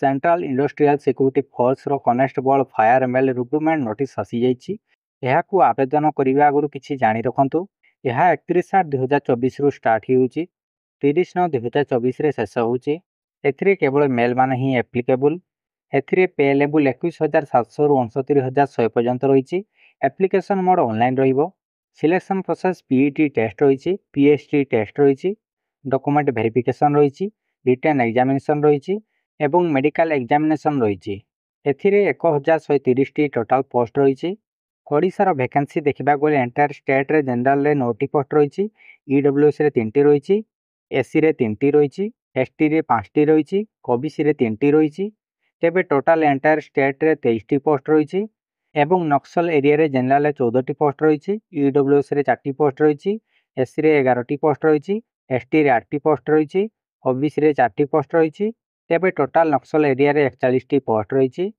Central industrial security force रो constable fire male recruitment notice आसी जाइछि। एहाकू आवेदन करबा आगुरु किछि जानि रखंतु। यह 31/7/2024 रु स्टार्ट होउछि, 30/9/2024 रे शेष होउछि। एथिरे केवल मेल माने ही एप्लीकेबल। एथिरे पे लेवल 21,700 रु 69,100 पर्यंत रहिछि। एप्लीकेशन मोड ऑनलाइन रहिबो। सिलेक्शन प्रोसेस पीईटी टेस्ट रहिछि, पीएसटी टेस्ट रहिछि, डॉक्यूमेंट वेरिफिकेशन रहिछि, रिटन एग्जामिनेशन रहिछि एवं मेडिकल एग्जामिनेशन रहिछि। एथिरे 1,130 टी टोटल पोस्ट रहिछि। ओडिशार वैकेंसी देखा गले एंटायर स्टेट रे जनरल रे 9 टी पोस्ट रहिछि, ईडब्ल्यूएस रे 3 टी रहिछि, एससी रे 3 टी रहिछि, एसटी रे 5 टी रहिछि, ओबीसी रे 3 टी रहिछि। तेबे टोटल एंटायर स्टेट रे 23 टी पोस्ट रहिछि एवं नक्सल एरिया रे जनरल रे 14 टी पोस्ट रहिछि, ईडब्ल्यूएस रे 4 टी पोस्ट रहिछि, एससी रे 11 टी पोस्ट रहिछि, एसटी रे 8 टी पोस्ट रहिछि, ओबीसी रे 4 टी पोस्ट रहिछि। तेबे टोटल नक्सल एरिया रे 41 टी पोस्ट रहिछि।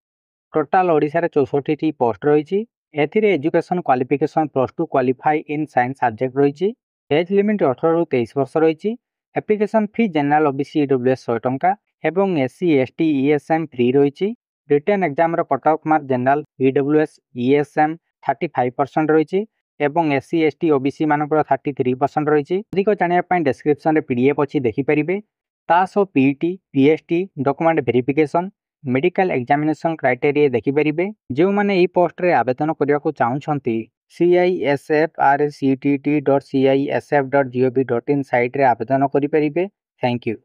टोटल ओडिशा रे 64 टी पोस्ट रहिछि। एथिरे education qualification +2 qualify in science subject रहिछि। एज लिमिट 18 रु 23 वर्ष रहिछि। Application fee general OBC EWS 100 टंका एवं एससी एसटी ईएसएम फ्री रहिछि। रिटन एग्जाम रो cut off mark general EWS ESM 35% रहिछि एवं एससी एसटी ओबीसी मानकर 33% रहिछि। अधिक जानिया पय डिस्क्रिप्शन रे पीडीएफ अछि देखि परिबे। तासो PET PST document verification medical examination criteria देखि परिबे। जो माने ई पोस्ट रे आवेदन करिया को चाहुछंती CISFRCTT.CISF.gov.in साइट रे आवेदन करि परिबे। Thank you.